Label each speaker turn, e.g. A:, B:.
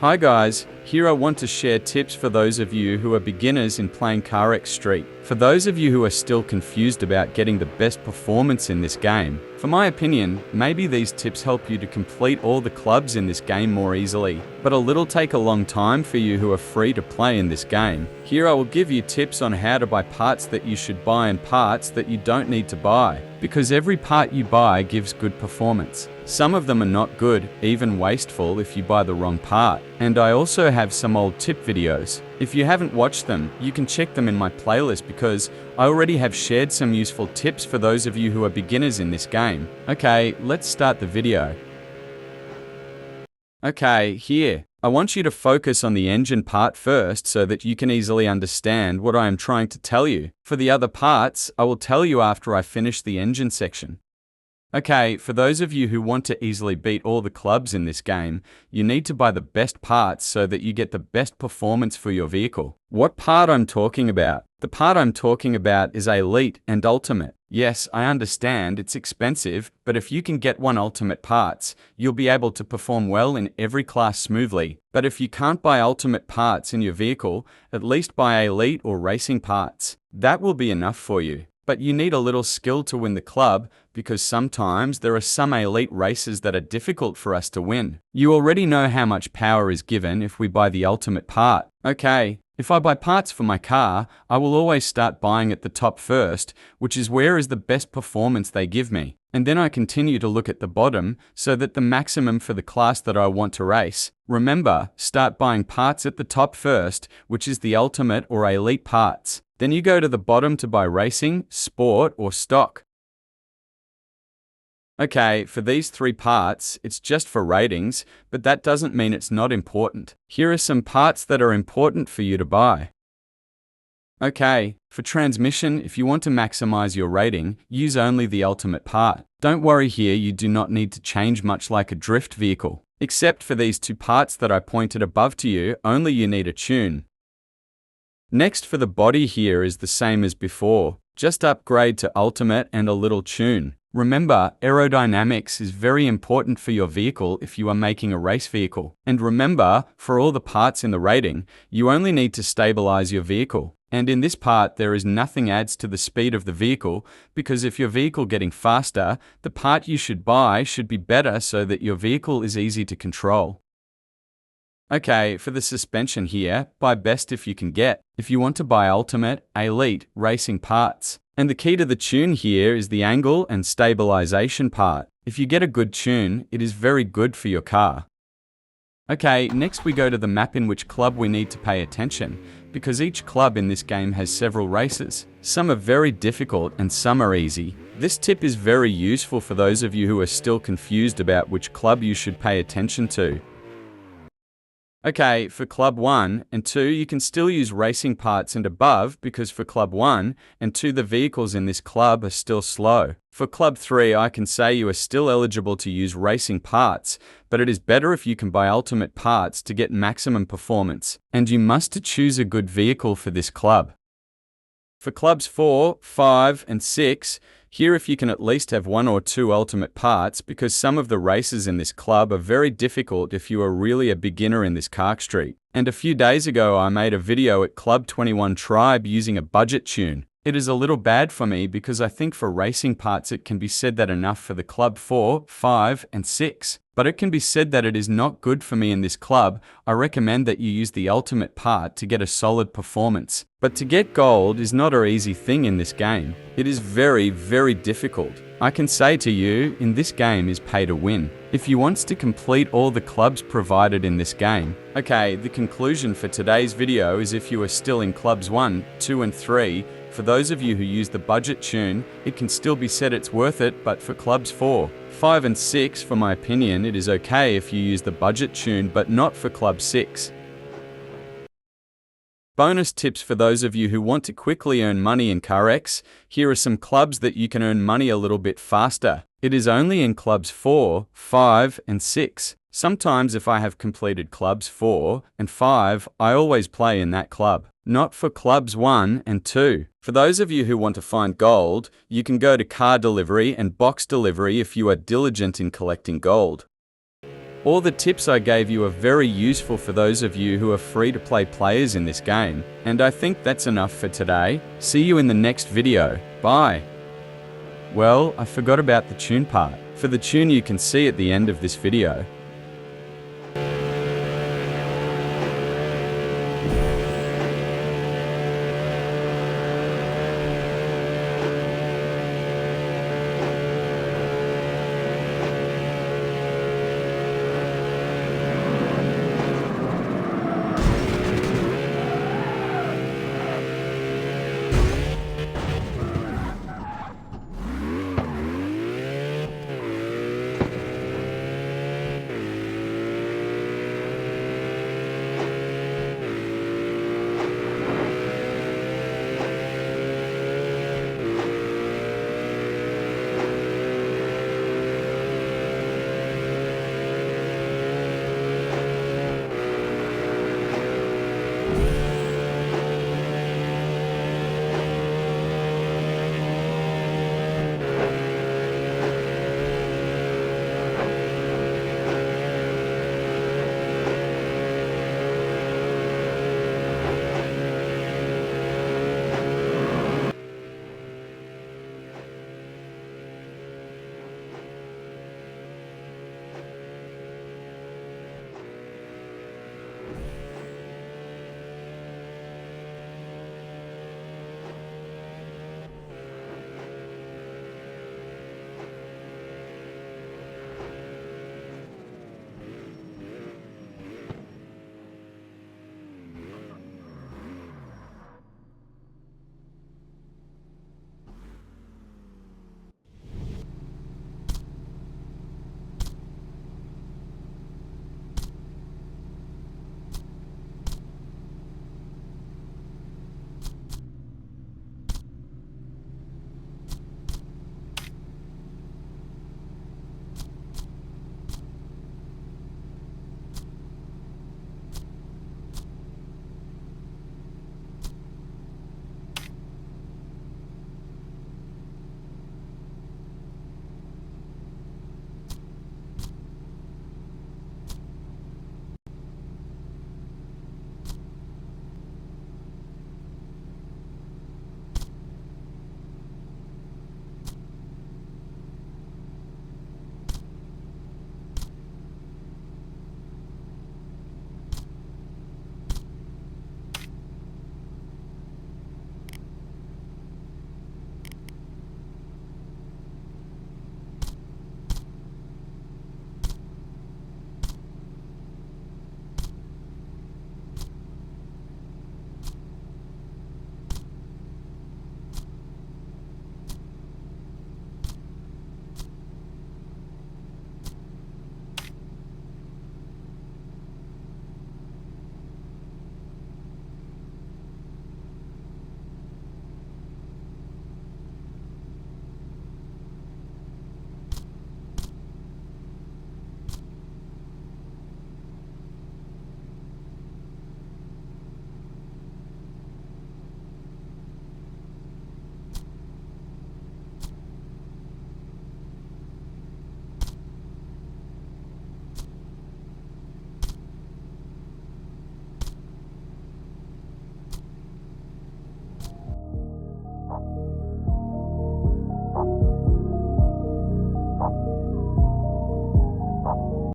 A: Hi guys, here I want to share tips for those of you who are beginners in playing CarX Street. For those of you who are still confused about getting the best performance in this game, for my opinion, maybe these tips help you to complete all the clubs in this game more easily, but it'll take a long time for you who are free to play in this game. Here I will give you tips on how to buy parts that you should buy and parts that you don't need to buy, because every part you buy gives good performance. Some of them are not good, even wasteful if you buy the wrong part. And I also have some old tip videos. If you haven't watched them, you can check them in my playlist because I already have shared some useful tips for those of you who are beginners in this game. Okay, let's start the video. Okay, here. I want you to focus on the engine part first so that you can easily understand what I am trying to tell you. For the other parts, I will tell you after I finish the engine section. Okay, for those of you who want to easily beat all the clubs in this game, you need to buy the best parts so that you get the best performance for your vehicle. What part I'm talking about? The part I'm talking about is Elite and Ultimate. Yes, I understand it's expensive, but if you can get one Ultimate parts, you'll be able to perform well in every class smoothly. But if you can't buy Ultimate parts in your vehicle, at least buy Elite or Racing parts. That will be enough for you. But you need a little skill to win the club because sometimes there are some elite races that are difficult for us to win. You already know how much power is given if we buy the ultimate part. Okay, if I buy parts for my car, I will always start buying at the top first, which is where is the best performance they give me. And then I continue to look at the bottom so that the maximum for the class that I want to race. Remember, start buying parts at the top first, which is the ultimate or elite parts. Then you go to the bottom to buy racing, sport, or stock. Okay, for these three parts, it's just for ratings, but that doesn't mean it's not important. Here are some parts that are important for you to buy. Okay, for transmission, if you want to maximize your rating, use only the ultimate part. Don't worry here, you do not need to change much like a drift vehicle. Except for these two parts that I pointed above to you, only you need a tune. Next for the body here is the same as before, just upgrade to ultimate and a little tune. Remember, aerodynamics is very important for your vehicle if you are making a race vehicle. And remember, for all the parts in the rating, you only need to stabilize your vehicle. And in this part, there is nothing adds to the speed of the vehicle, because if your vehicle getting faster, the part you should buy should be better so that your vehicle is easy to control. Okay, for the suspension here, buy best if you can get. If you want to buy ultimate, elite, racing parts. And the key to the tune here is the angle and stabilization part. If you get a good tune, it is very good for your car. Okay, next we go to the map in which club we need to pay attention, because each club in this game has several races. Some are very difficult and some are easy. This tip is very useful for those of you who are still confused about which club you should pay attention to. Okay, for Club 1 and 2, you can still use racing parts and above because for Club 1 and 2, the vehicles in this club are still slow. For Club 3, I can say you are still eligible to use racing parts, but it is better if you can buy ultimate parts to get maximum performance, and you must choose a good vehicle for this club. For Clubs 4, 5, and 6, here if you can at least have one or two ultimate parts because some of the races in this club are very difficult if you are really a beginner in this CarX Street. And a few days ago I made a video at Club 21 Tribe using a budget tune. It is a little bad for me because I think for racing parts it can be said that enough for the Club 4, 5, and 6. But it can be said that it is not good for me in this club. I recommend that you use the ultimate part to get a solid performance. But to get gold is not an easy thing in this game. It is very, very difficult. I can say to you, in this game is pay to win. If you want to complete all the clubs provided in this game. Okay, the conclusion for today's video is if you are still in clubs 1, 2, and 3, for those of you who use the budget tune, it can still be said it's worth it, but for clubs 4, 5, and 6, for my opinion, it is okay if you use the budget tune, but not for club 6. Bonus tips for those of you who want to quickly earn money in CarX. Here are some clubs that you can earn money a little bit faster. It is only in clubs 4, 5, and 6. Sometimes if I have completed clubs 4 and 5, I always play in that club. Not for clubs 1 and 2. For those of you who want to find gold, you can go to car delivery and box delivery if you are diligent in collecting gold. All the tips I gave you are very useful for those of you who are free-to-play players in this game, and I think that's enough for today. See you in the next video. Bye. Well, I forgot about the tune part. For the tune you can see at the end of this video.